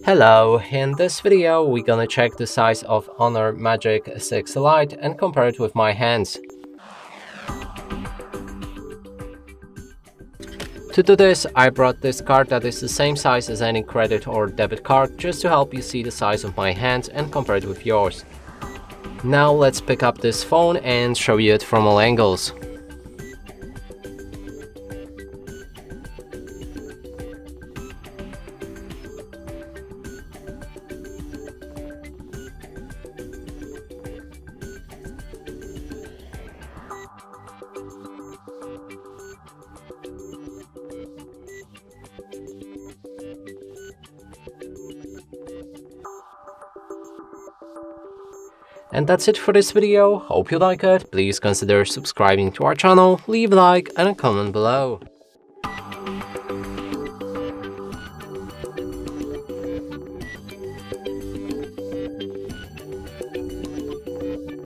Hello, in this video we're gonna check the size of Honor Magic 6 Lite and compare it with my hands. To do this, I brought this card that is the same size as any credit or debit card just to help you see the size of my hands and compare it with yours. Now let's pick up this phone and show you it from all angles. And that's it for this video. Hope you like it. Please consider subscribing to our channel, leave a like and a comment below.